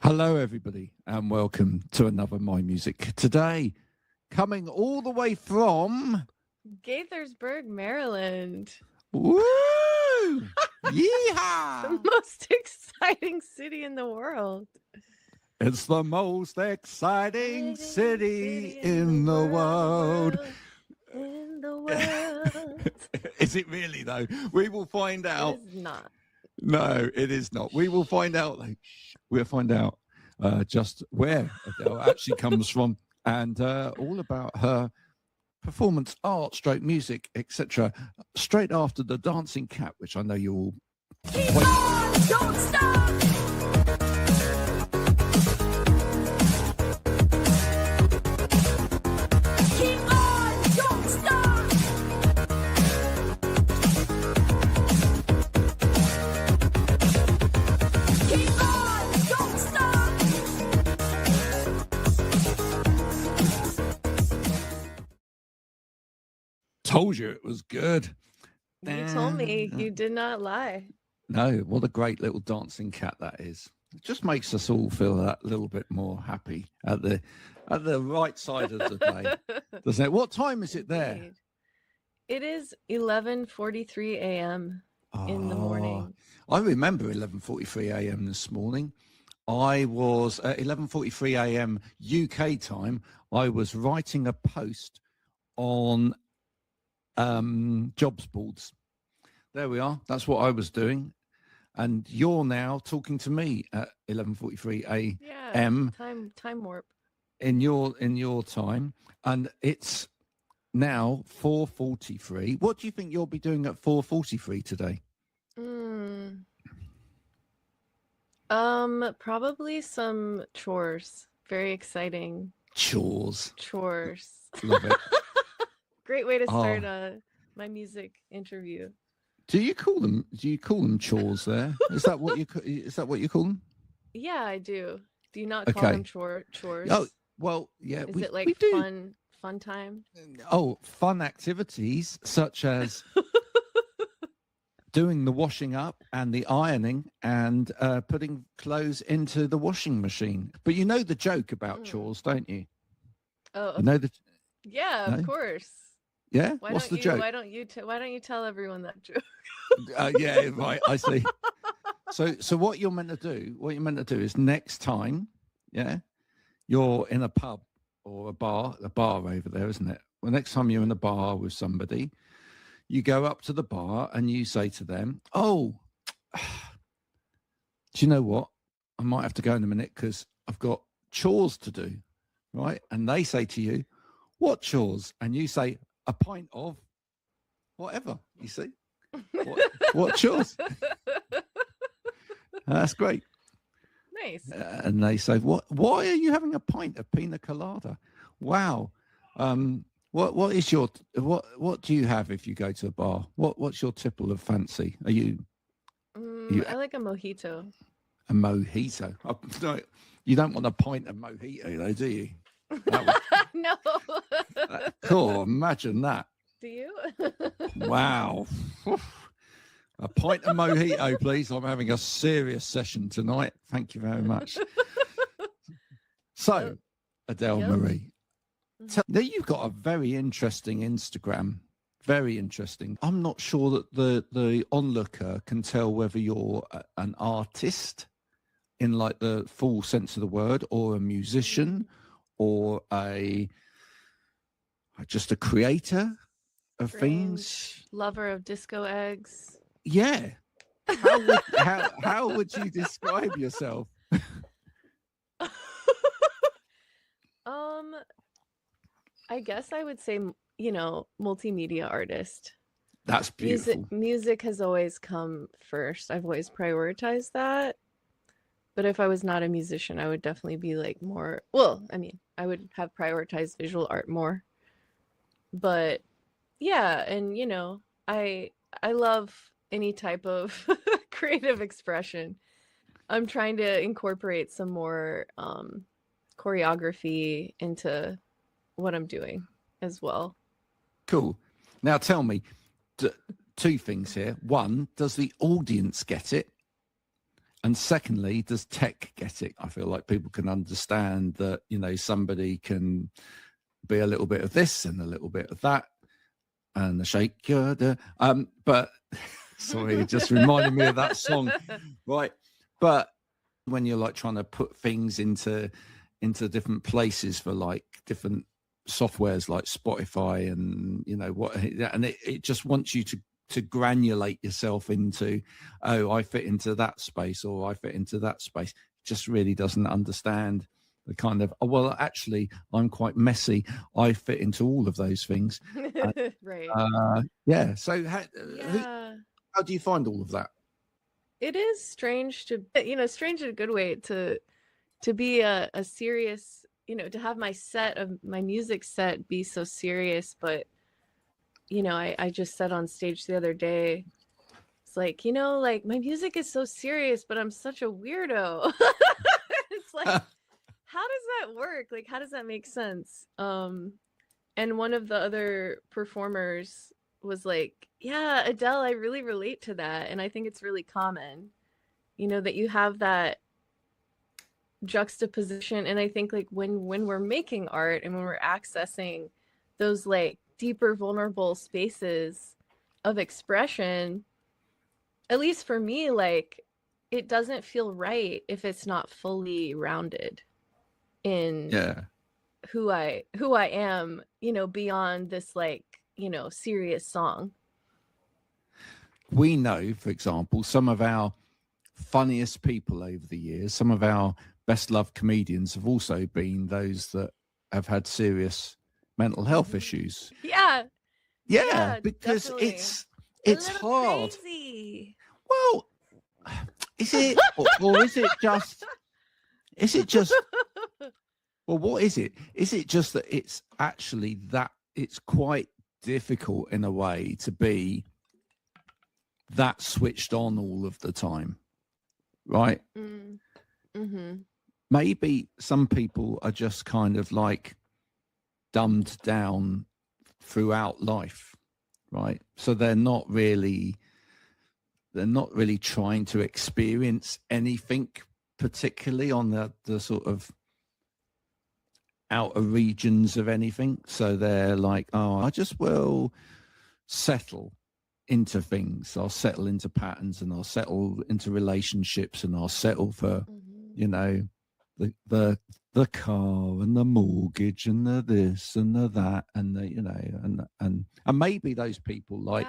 Hello, everybody, and welcome to another My Music. Today, coming all the way from Gaithersburg, Maryland. Woo! The Yeehaw! most exciting city in the world. It's the most exciting city in the world. In the world. Is it really, though? We will find out. It is not. No, it is not. We will find out. We'll find out just where Adele actually comes from and all about her performance art, stroke music, etc. Straight after the dancing cat, which I know you all Keep on, don't stop. Keep on, don't stop. Keep on, don't stop. told you it was good. You told me. You did not lie. No, what a great little dancing cat that is. It just makes us all feel that little bit more happy at the right side of the day, doesn't it? What time is it there? Indeed. It is 11:43 a.m. in the morning. I remember 11:43 a.m. this morning. I was at 11:43 a.m. UK time. I was writing a post on jobs boards. There we are. That's what I was doing. And you're now talking to me at 11:43 a.m. Yeah, time warp. in your time, and it's now 4:43. What do you think you'll be doing at 4:43 today? Probably some chores. Very exciting. Chores. Love it. Great way to start my music interview. Do you call them chores there? Is that what you call them? Yeah, I do. Do you not call them chores? Oh, well, yeah. Is it like we do. fun time? Oh, fun activities such as doing the washing up and the ironing and putting clothes into the washing machine. But you know the joke about chores, don't you? Oh, you know the. Yeah, No? of course. Yeah. What's the joke? Why don't you tell everyone that joke? Yeah, right. I see. So what you're meant to do is next time, yeah, you're in a pub or a bar over there, isn't it? Well, next time you're in a bar with somebody, you go up to the bar and you say to them, "Oh, do you know what? I might have to go in a minute because I've got chores to do," right? And they say to you, "What chores?" And you say, "A pint of whatever." You see, what chores? That's great. Nice. And they say, "What? Why are you having a pint of pina colada?" Wow. What is your what do you have if you go to a bar? What's your tipple of fancy? Are you? I like a mojito. A mojito. Oh, no, you don't want a pint of mojito, though, do you? No. Cool. Imagine that. Do you? Wow. A pint of mojito, please. I'm having a serious session tonight. Thank you very much. So, Adele Marie, now you've got a very interesting Instagram. Very interesting. I'm not sure that the onlooker can tell whether you're an artist in like the full sense of the word, or a musician, or just a creator of things. Lover of disco eggs. Yeah. How would you describe yourself? I guess I would say, multimedia artist. That's beautiful. Music has always come first. I've always prioritized that. But if I was not a musician, I would definitely be like more, I would have prioritized visual art more. But yeah, and I love any type of creative expression. I'm trying to incorporate some more choreography into what I'm doing as well. Cool. Now tell me, two things here. One, does the audience get it? And secondly, does tech get it? I feel like people can understand that, you know, somebody can be a little bit of this and a little bit of that and the shake your but sorry, it just reminded me of that song. Right. But when you're like trying to put things into different places for like different softwares like Spotify and you know what, and it just wants you to granulate yourself into, oh, I fit into that space or I fit into that space. It just really doesn't understand the kind of, oh, well, actually, I'm quite messy. I fit into all of those things. Right. Yeah. So how do you find all of that? It is strange to, you know, strange in a good way to be a serious, you know, to have my music set be so serious. But, you know, I just said on stage the other day, it's like, you know, like my music is so serious, but I'm such a weirdo. It's like, how does that work? Like, how does that make sense? And one of the other performers was like, yeah, Adele, I really relate to that. And I think it's really common, you know, that you have that juxtaposition. And I think like when we're making art and when we're accessing those like deeper, vulnerable spaces of expression, at least for me, like it doesn't feel right if it's not fully rounded in who I am, you know, beyond this like, you know, serious song. We know, for example, some of our funniest people over the years, some of our best loved comedians have also been those that have had serious mental health issues. Yeah, because definitely. it's hard. Crazy. Well, is it or is it just well, what is it? Is it just that it's actually that it's quite difficult in a way to be that switched on all of the time, right? Mm-hmm. Maybe some people are just kind of like dumbed down throughout life, right? So they're not really trying to experience anything particularly on the sort of outer regions of anything. So they're like, oh, I just will settle into things. I'll settle into patterns and I'll settle into relationships and I'll settle for, you know, the car and the mortgage and the this and the that and the, you know, and maybe those people like,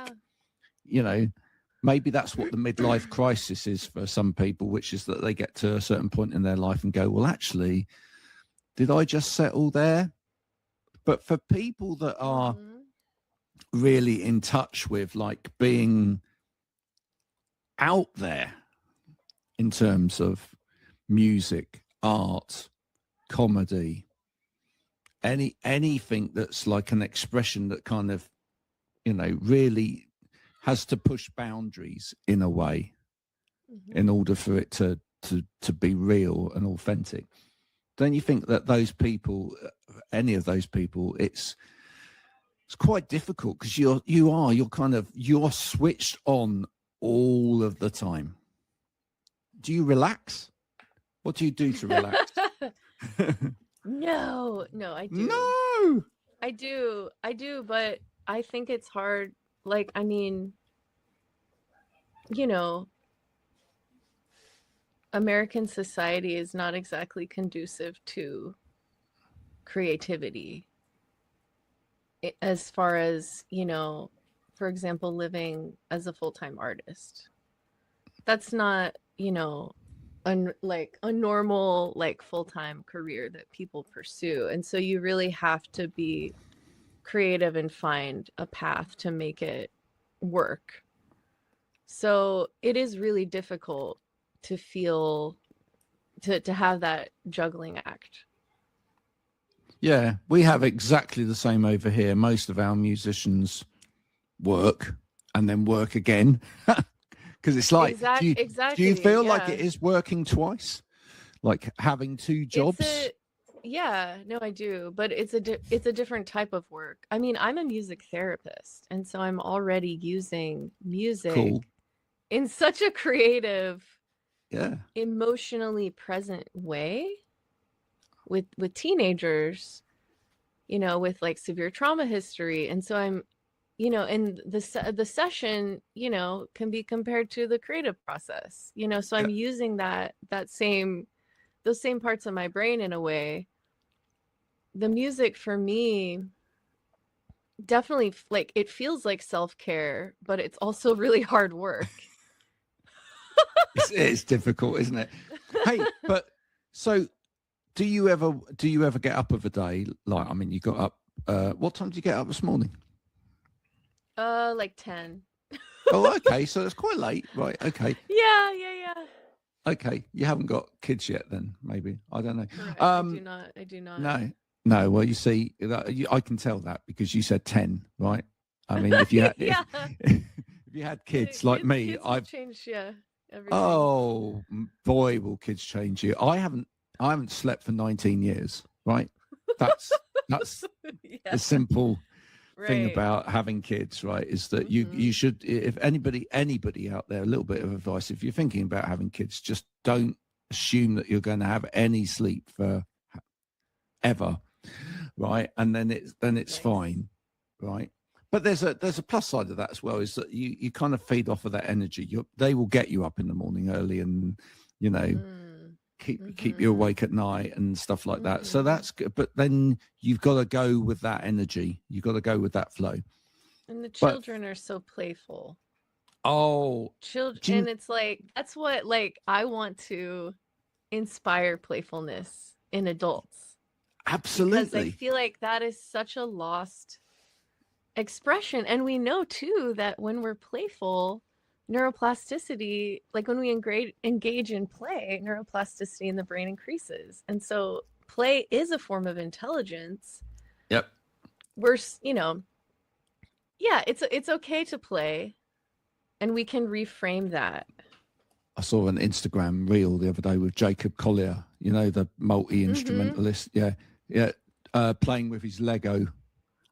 you know, maybe that's what the midlife crisis is for some people, which is that they get to a certain point in their life and go, well, actually, did I just settle there? But for people that are really in touch with like being out there in terms of music, art, comedy, anything that's like an expression that kind of, you know, really has to push boundaries in a way in order for it to be real and authentic. Don't you think that those people, any of those people, it's quite difficult because you're switched on all of the time. Do you relax? What do you do to relax? No, I do. No, I do, but I think it's hard. Like, I mean, you know, American society is not exactly conducive to creativity. As far as, you know, for example, living as a full-time artist. That's not, you know, like a normal, like full-time career that people pursue. And so you really have to be creative and find a path to make it work. So it is really difficult to feel, to have that juggling act. Yeah, we have exactly the same over here. Most of our musicians work and then work again because it's like, exactly. Do you feel like it is working twice, like having two jobs? No, I do, but it's a different type of work. I mean, I'm a music therapist, and so I'm already using music in such a creative Yeah. emotionally present way with teenagers, you know, with like severe trauma history. And so I'm, you know, and the session, you know, can be compared to the creative process, you know, so I'm using those same parts of my brain in a way. The music for me definitely, like, it feels like self-care, but it's also really hard work. It's difficult, isn't it? Hey, but so do you ever get up of a day? Like, I mean, you got up, what time did you get up this morning? Like 10. Oh, okay. So it's quite late. Right. Okay. Yeah. Okay. You haven't got kids yet then, maybe. I don't know. Correct. I do not. No. Well, you see, I can tell that because you said 10, right? I mean, if you had, Yeah. if you had kids like me, kids I've changed, everything. Oh boy, will kids change you. I haven't slept for 19 years, right? That's Yeah. the simple thing Right. about having kids, right? Is that you should, if anybody out there, a little bit of advice, if you're thinking about having kids, just don't assume that you're going to have any sleep for ever, right? And then it's Nice. fine, right? But there's a plus side of that as well, is that you kind of feed off of that energy. They will get you up in the morning early, and you know keep you awake at night and stuff like that. So that's good. But then you've got to go with that energy. You've got to go with that flow. And the children are so playful. Oh, Children, and it's like, that's what, like, I want to inspire playfulness in adults. absolutely. Because I feel like that is such a lost expression. And we know too that when we're playful, neuroplasticity, like when we engage in play, neuroplasticity in the brain increases. And so play is a form of intelligence. Yep. We're, you know, yeah, it's okay to play, and we can reframe that. I saw an Instagram reel the other day with Jacob Collier, you know, the multi-instrumentalist. Yeah. Playing with his Lego.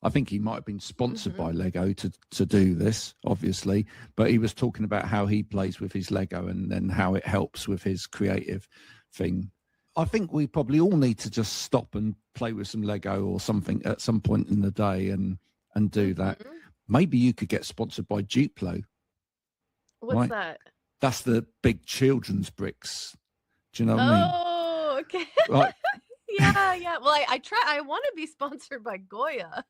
I think he might have been sponsored by Lego to do this, obviously, but he was talking about how he plays with his Lego and then how it helps with his creative thing. I think we probably all need to just stop and play with some Lego or something at some point in the day and do that. Maybe you could get sponsored by Duplo. What's right? that? That's the big children's bricks. Do you know what I mean? Oh, okay. Right. Yeah. Well, I want to be sponsored by Goya.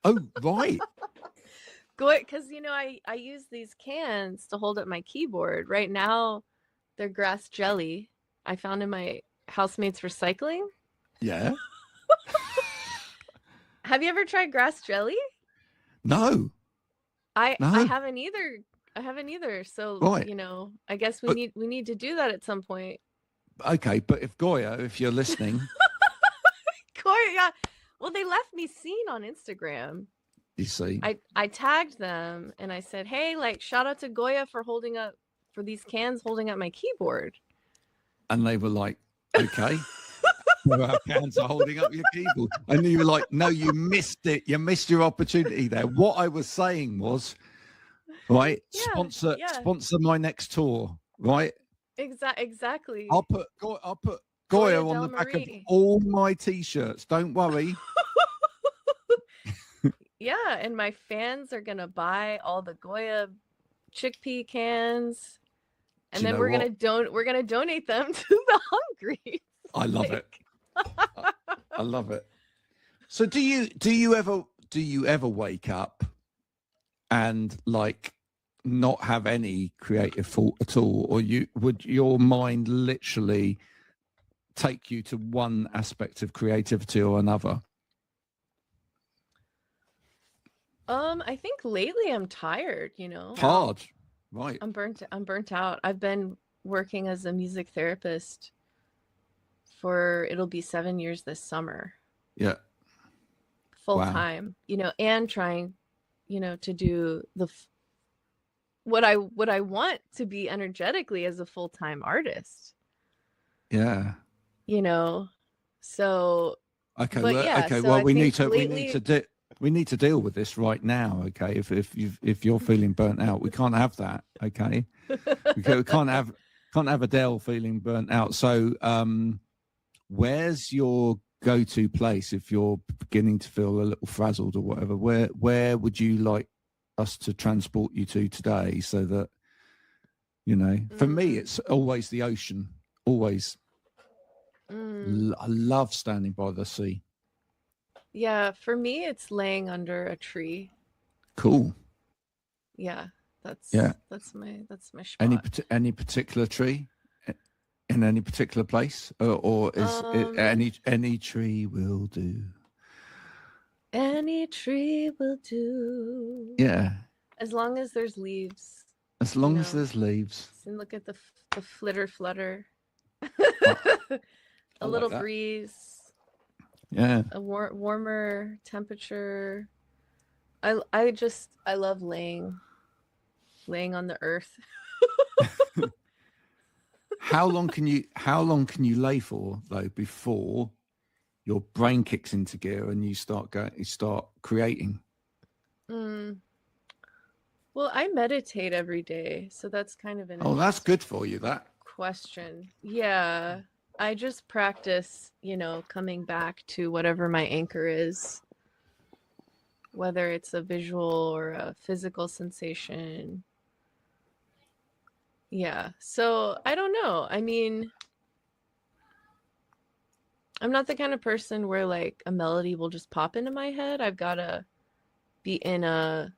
Oh, right. Goya, because, you know, I use these cans to hold up my keyboard. Right now, they're grass jelly. I found in my housemate's recycling. Yeah. Have you ever tried grass jelly? No. I No. haven't either. So, Right. you know, I guess we need to do that at some point. Okay, but if Goya, if you're listening, Goya, yeah. Well, they left me seen on Instagram. you see, I tagged them and I said, hey, like, shout out to Goya for these cans holding up my keyboard. and they were like, okay. Well, our cans are holding up your keyboard. And you were like, no, you missed it. You missed your opportunity there. What I was saying was, right, Yeah, sponsor my next tour, right? Exactly. I'll put Goya on the back of Marie. all my t-shirts. Don't worry. Yeah, and my fans are gonna buy all the Goya chickpea cans, and Do you then know we're gonna donate them to the hungry. I love it. I love it. So do you ever wake up and like not have any creative thought at all, or would your mind literally take you to one aspect of creativity or another? I think lately I'm tired, you know. Hard, right? I'm burnt out. I've been working as a music therapist it'll be 7 years this summer. Yeah. Full Wow. time, you know, and trying, you know, to do what I want to be energetically as a full-time artist, Yeah. you know. So Okay. but Well, yeah, okay. so Well, I we need think we need to deal with this right now. Okay. If you're feeling burnt out, we can't have that. Okay. We can't have Can't have Adele feeling burnt out. So where's your go-to place if you're beginning to feel a little frazzled or whatever? Where would you like us to transport you to today, so that, you know, for me it's always the ocean, always. I love standing by the sea. Yeah, for me it's laying under a tree. Cool. Yeah, that's my spot. Any particular tree in any particular place, or is it any tree will do? Any tree will do. Yeah, as long as there's leaves. as long as there's leaves. And look at the flutter. I A little like that. breeze. Yeah. A warmer temperature. I love laying on the earth. How long can you lay for though before your brain kicks into gear and you start creating? Well, I meditate every day, so that's kind of an that's good for you, that question. Yeah, I just practice, coming back to whatever my anchor is, whether it's a visual or a physical sensation. Yeah, so I don't know. I mean, I'm not the kind of person where like a melody will just pop into my head. I've got to be in a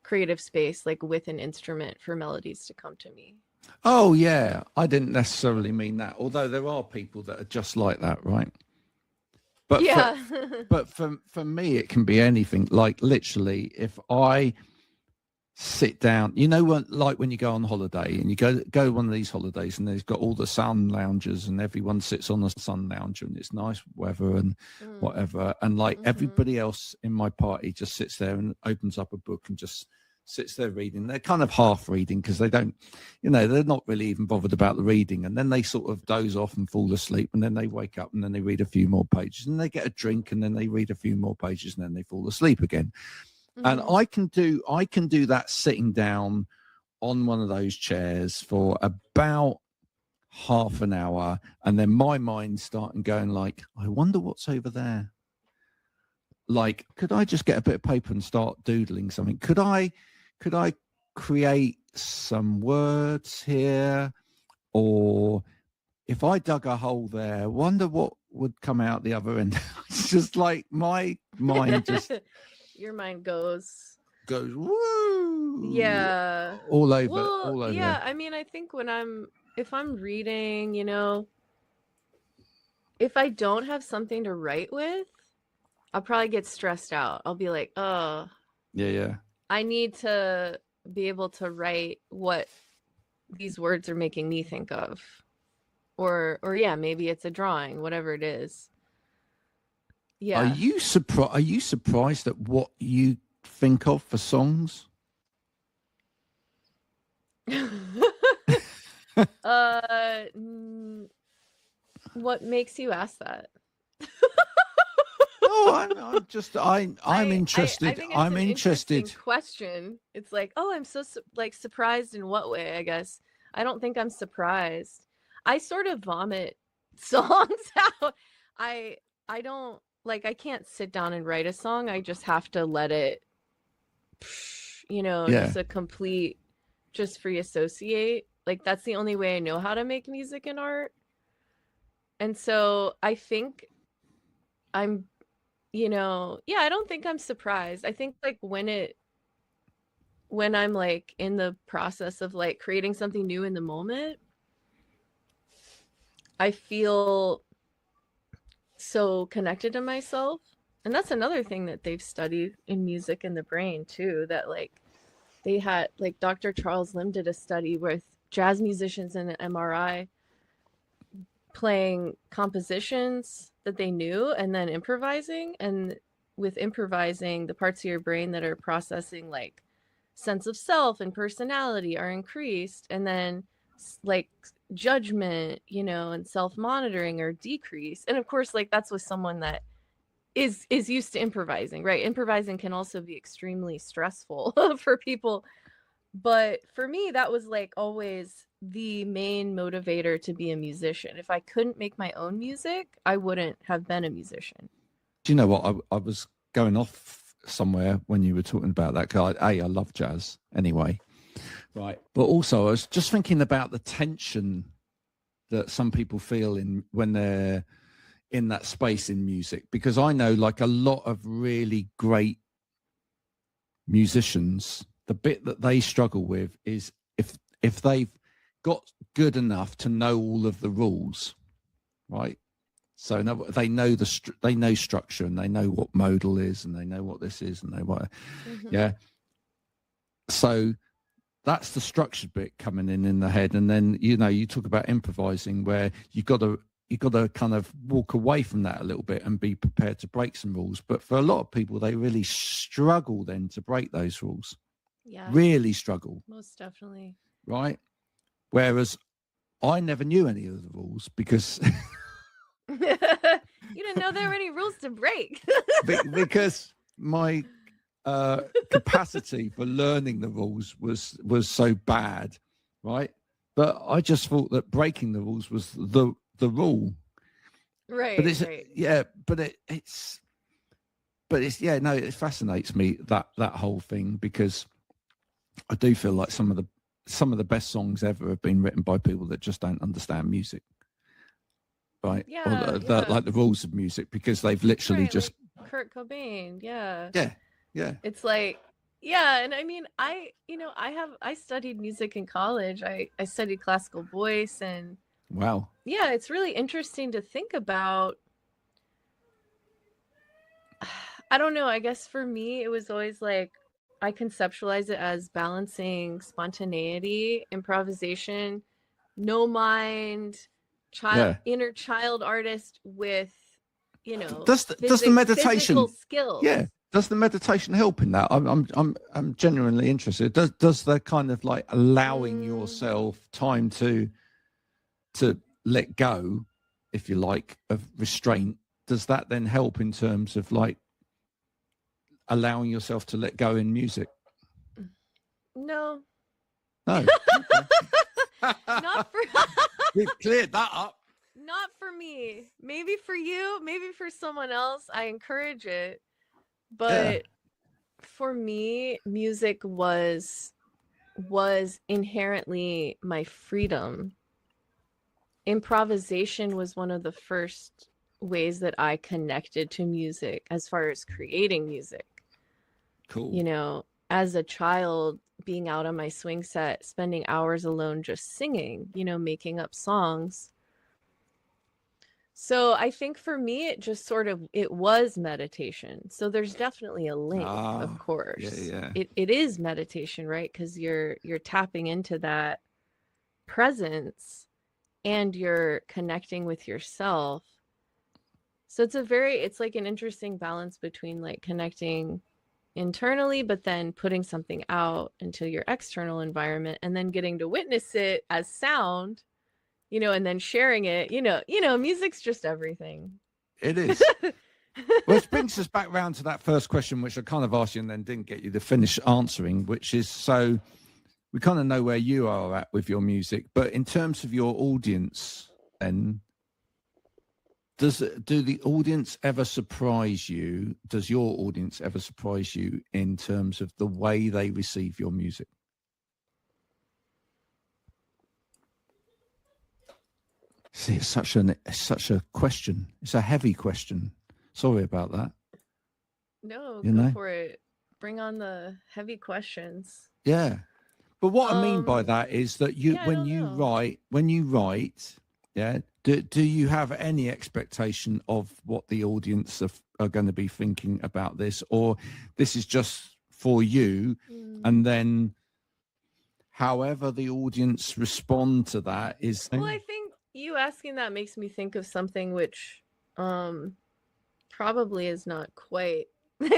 creative space, like with an instrument, for melodies to come to me. Oh yeah, I didn't necessarily mean that, although there are people that are just like that, right? But yeah. but for me it can be anything. Like literally, if I sit down, when you go on holiday and you go one of these holidays and there's got all the sun loungers and everyone sits on the sun lounger and it's nice weather and whatever, and like everybody else in my party just sits there and opens up a book and just sits there reading. They're kind of half reading because they don't, they're not really even bothered about the reading, and then they sort of doze off and fall asleep, and then they wake up and then they read a few more pages and they get a drink and then they read a few more pages and then they fall asleep again. And I can do that sitting down on one of those chairs for about half an hour, and then my mind's starting going like, I wonder what's over there. Like, could I just get a bit of paper and start doodling something? Could I create some words here? Or if I dug a hole there, wonder what would come out the other end. It's just like my mind just your mind goes woo. Yeah. All over. Yeah, I mean, I think if I'm reading, if I don't have something to write with, I'll probably get stressed out. I'll be like, oh, yeah. I need to be able to write what these words are making me think of. Or yeah, maybe it's a drawing, whatever it is. Yeah. Are you surprised at what you think of for songs? What makes you ask that? I'm interested. I think it's I'm an interested. interesting question. It's like, oh, I'm so surprised in what way? I guess I don't think I'm surprised. I sort of vomit songs out. I don't I can't sit down and write a song. I just have to let it, just a complete, just free associate. Like that's the only way I know how to make music and art. And so I think I'm, I don't think I'm surprised. I think like when I'm like in the process of like creating something new in the moment, I feel so connected to myself. And that's another thing that they've studied in music and the brain too, that like they had like Dr. Charles Lim did a study with jazz musicians in an MRI playing compositions that they knew and then improvising. And with improvising, the parts of your brain that are processing like sense of self and personality are increased, and then like judgment, and self-monitoring are decreased. And of course, like that's with someone that is used to improvising, right? Improvising can also be extremely stressful for people, But for me, that was like always the main motivator to be a musician. If I couldn't make my own music, I wouldn't have been a musician. Do you know what? I was going off somewhere when you were talking about that. Cause I love jazz anyway. Right. But also I was just thinking about the tension that some people feel in when they're in that space in music, because I know like a lot of really great musicians, the bit that they struggle with is if they've got good enough to know all of the rules, right? So they know they know structure, and they know what modal is, and they know what this is, and they what, yeah. So that's the structured bit coming in the head, and then you talk about improvising, where you got to kind of walk away from that a little bit and be prepared to break some rules. But for a lot of people, they really struggle then to break those rules. Yeah. Really struggle. Most definitely. Right. Whereas I never knew any of the rules because you didn't know there were any rules to break. because my capacity for learning the rules was so bad, right? But I just thought that breaking the rules was the rule, right? But it's right. yeah, but it's yeah, no, it fascinates me, that whole thing, because I do feel like some of the best songs ever have been written by people that just don't understand music, right? Yeah, or yeah. like the rules of music, because they've literally Right, just like Kurt Cobain. Yeah. yeah. It's like, yeah, and I mean, I studied music in college. I studied classical voice, and Wow. yeah, it's really interesting to think about. I don't know, I guess for me it was always like I conceptualize it as balancing spontaneity, improvisation, no mind, inner child artist with, does the meditation physical skills. Yeah. Does the meditation help in that? I'm genuinely interested. Does the kind of like allowing yourself time to let go, if you like, of restraint, does that then help in terms of like allowing yourself to let go in music? No. Okay. Not for We've cleared that up. Not for me. Maybe for you, maybe for someone else. I encourage it. But for me, music was inherently my freedom. Improvisation was one of the first ways that I connected to music as far as creating music. Cool. As a child, being out on my swing set, spending hours alone just singing, making up songs. So I think for me, it just it was meditation. So there's definitely a link, of course. Yeah. It is meditation, right? Because you're tapping into that presence and you're connecting with yourself. So it's like an interesting balance between like connecting internally, but then putting something out into your external environment and then getting to witness it as sound. And then sharing it, music's just everything. It is. Which brings us back round to that first question, which I kind of asked you and then didn't get you to finish answering, which is, so we kind of know where you are at with your music, but in terms of your audience, then do the audience ever surprise you? Does your audience ever surprise you in terms of the way they receive your music? See, it's such a question. It's a heavy question. Sorry about that. No, go for it. Bring on the heavy questions. Yeah. But what I mean by that is that when you write, yeah, do you have any expectation of what the audience are going to be thinking about this, or this is just for you, and then however the audience respond to that is... Well, I think you asking that makes me think of something which probably is not quite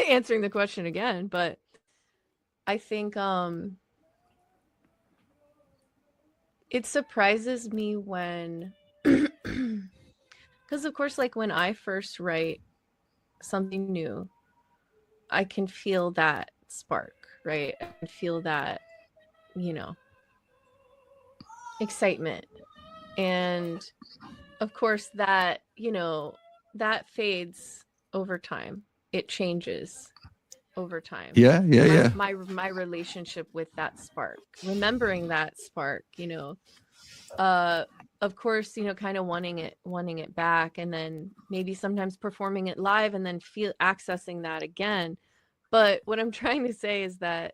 answering the question again, but I think it surprises me when, because of course, like when I first write something new, I can feel that spark, right? I can feel that you know, excitement. And of course that, you know, that fades over time. It changes over time. Yeah, yeah, yeah. My relationship with that spark, remembering that spark, you know, of course, you know, kind of wanting it back, and then maybe sometimes performing it live and then accessing that again. But what I'm trying to say is that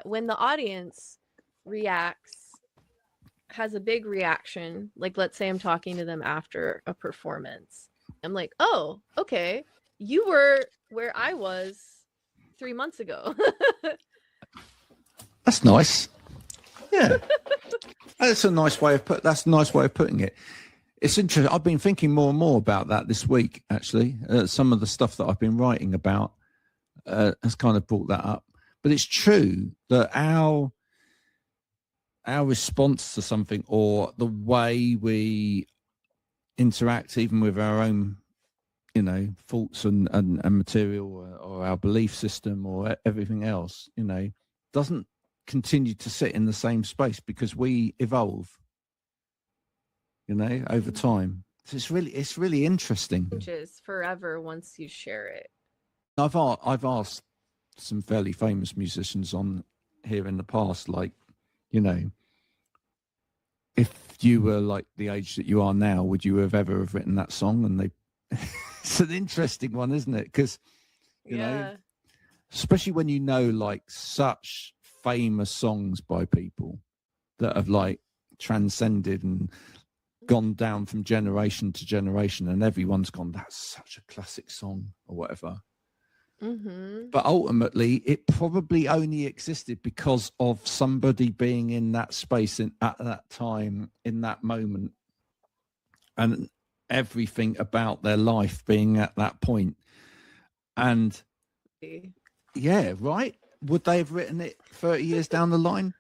when the audience reacts, has a big reaction, like let's say I'm talking to them after a performance, I'm like, oh, okay, you were where I was 3 months ago. That's nice. Yeah. That's a nice way of putting it. It's interesting. I've been thinking more and more about that this week, actually. Some of the stuff that I've been writing about has kind of brought that up. But it's true that our response to something, or the way we interact even with our own, you know, thoughts and material, or our belief system, or everything else, you know, doesn't continue to sit in the same space, because we evolve, you know, over time. So it's really interesting. Changes forever once you share it. I've asked some fairly famous musicians on here in the past, like, you know, if you were like the age that you are now, would you have ever have written that song? And it's an interesting one, isn't it? Because, you know, especially when you know like such famous songs by people that have like transcended and gone down from generation to generation, and everyone's gone, that's such a classic song or whatever. Mm-hmm. But ultimately, it probably only existed because of somebody being in that space at that time, in that moment, and everything about their life being at that point. And yeah, right? Would they have written it 30 years down the line?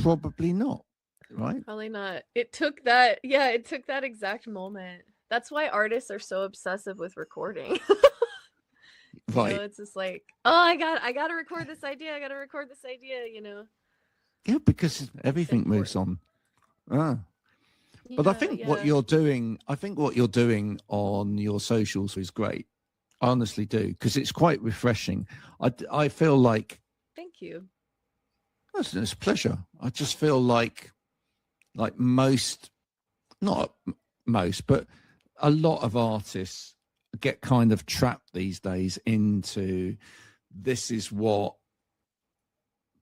Probably not, right? Probably not. It took that exact moment. That's why artists are so obsessive with recording. Right. You know, it's just like, oh, I gotta record this idea. You know. Yeah, because everything moves on. But I think what you're doing on your socials is great. I honestly do, because it's quite refreshing. I feel like. Thank you. It's a pleasure. I just feel like most, not most, but a lot of artists get kind of trapped these days into, this is what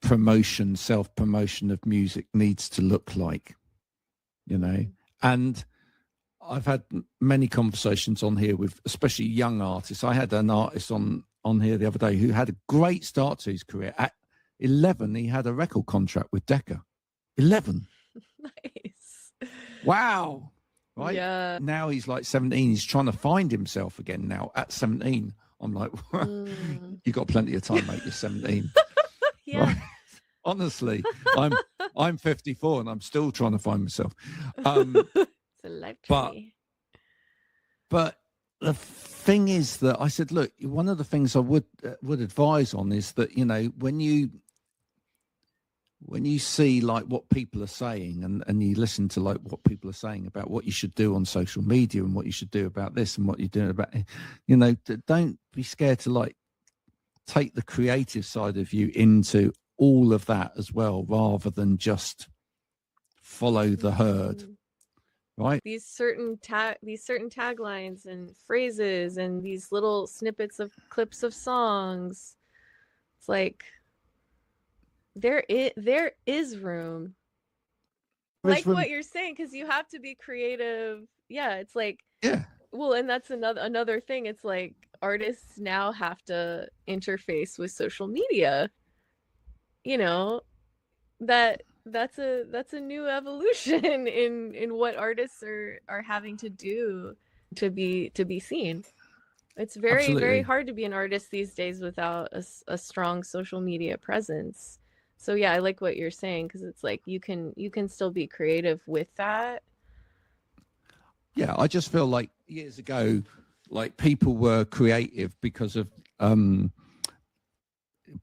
self-promotion of music needs to look like, you know. And I've had many conversations on here with especially young artists. I had an artist on here the other day who had a great start to his career. At 11, he had a record contract with Decca. 11. Nice. Wow. Right? Yeah. Now he's like 17. He's trying to find himself again now at 17. I'm like, you got plenty of time, mate. You're 17. Yeah. Right? Honestly, I'm 54 and I'm still trying to find myself. It's a life journey. But the thing is that I said, look, one of the things I would advise on is that, you know, when you see like what people are saying, and you listen to like what people are saying about what you should do on social media and what you should do about this and what you're doing about, you know, don't be scared to like take the creative side of you into all of that as well, rather than just follow the herd. Right. These certain taglines and phrases and these little snippets of clips of songs. It's like there is room. Like what you're saying, because you have to be creative. Yeah, it's like, yeah. Well, and that's another thing. It's like artists now have to interface with social media. You know, that's a new evolution in what artists are having to do to be seen. It's very very hard to be an artist these days without a strong social media presence. So yeah, I like what you're saying, because it's like you can still be creative with that. Yeah, I just feel like years ago, like people were creative because of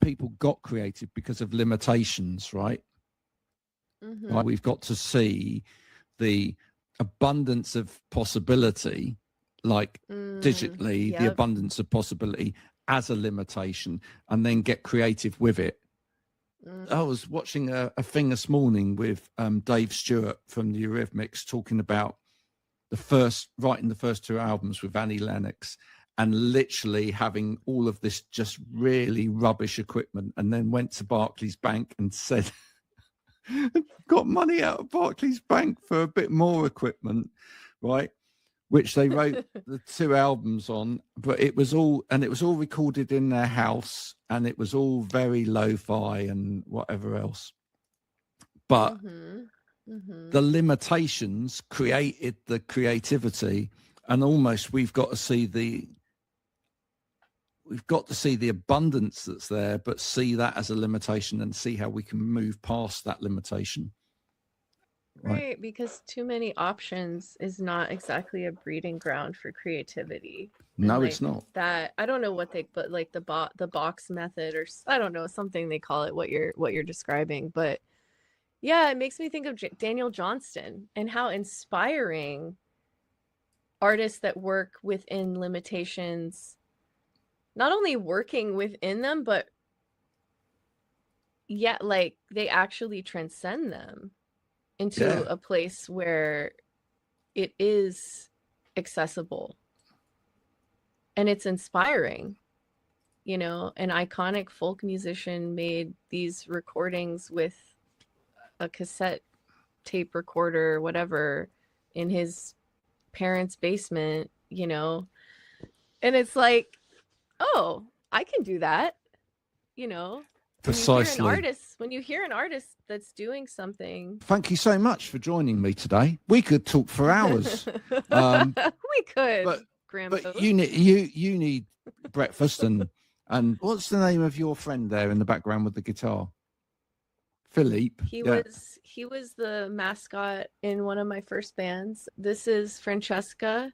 people got creative because of limitations, right? Mhm. Right? We've got to see the abundance of possibility, like digitally, the Yep. abundance of possibility as a limitation, and then get creative with it. I was watching a thing this morning with Dave Stewart from the Eurythmics talking about writing the first two albums with Annie Lennox, and literally having all of this just really rubbish equipment, and then went to Barclays Bank and said, got money out of Barclays Bank for a bit more equipment, right? Which they wrote the two albums on, but it was all recorded in their house, and it was all very lo-fi and whatever else. But the limitations created the creativity, and almost we've got to see the abundance that's there, but see that as a limitation and see how we can move past that limitation. Right, because too many options is not exactly a breeding ground for creativity. And No, like it's not. that. I don't know what but like the box method, or I don't know, something they call it, what you're describing, but yeah, it makes me think of Daniel Johnston and how inspiring artists that work within limitations, not only working within them, but yeah, like they actually transcend them into a place where it is accessible and it's inspiring. You know, an iconic folk musician made these recordings with a cassette tape recorder, whatever, in his parents' basement, you know, and it's like, oh, I can do that, you know. Precisely. When you hear an artist that's doing something. Thank you so much for joining me today. We could talk for hours. We could, but you need breakfast and what's the name of your friend there in the background with the guitar? Philippe. He was the mascot in one of my first bands. This is Francesca.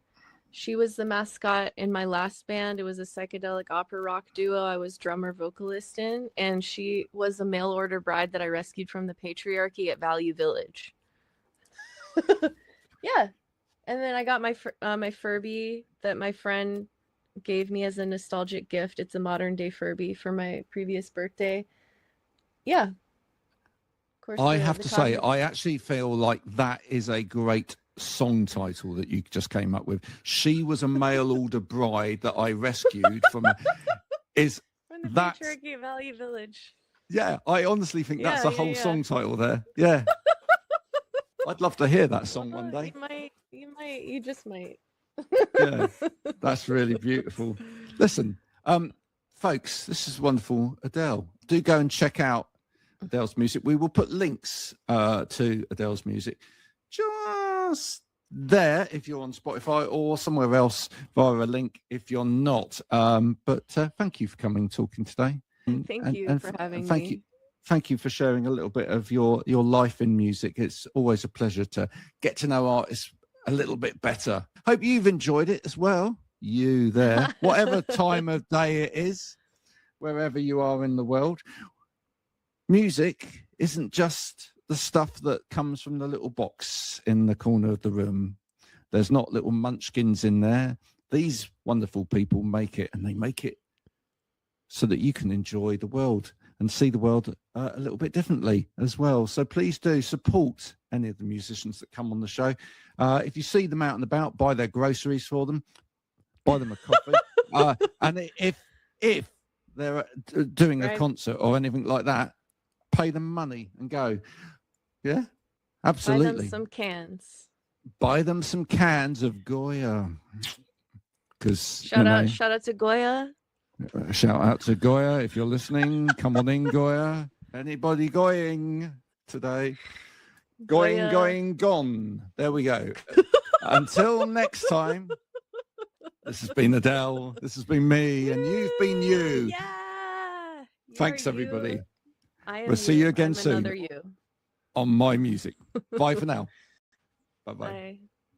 She was the mascot in my last band. It was a psychedelic opera rock duo I was drummer vocalist in, and she was a mail order bride that I rescued from the patriarchy at Value Village. Yeah. And then I got my Furby that my friend gave me as a nostalgic gift. It's a modern day Furby for my previous birthday. Yeah. Of course, I have to say, I actually feel like that is a great song title that you just came up with. She was a mail order bride that I rescued from from the patriarchy at Value Village. Yeah, I honestly think that's a whole song title there. Yeah. I'd love to hear that song one day. You just might. Yeah, that's really beautiful. Listen, folks, this is wonderful. Adele, do go and check out Adele's music. We will put links to Adele's music just there if you're on Spotify, or somewhere else via a link if you're not. But thank you for coming and talking today. Thank you for having me. Thank you for sharing a little bit of your life in music. It's always a pleasure to get to know artists a little bit better. Hope you've enjoyed it as well. You there, whatever time of day it is, wherever you are in the world. Music isn't just the stuff that comes from the little box in the corner of the room. There's not little munchkins in there. These wonderful people make it, and they make it so that you can enjoy the world and see the world a little bit differently as well. So please do support any of the musicians that come on the show. If you see them out and about, buy their groceries for them, buy them a coffee. And if they're doing a concert or anything like that, pay them money and go. Yeah, absolutely. Buy them some cans. Buy them some cans of Goya. Because shout out to Goya. Shout out to Goya if you're listening. Come on in, Goya. Anybody going today? Going, gone. There we go. Until next time. This has been Adele. This has been me, and you've been you. Yeah. Thanks, everybody. We'll see you again soon you. on My Music. Bye for now. Bye-bye. Bye.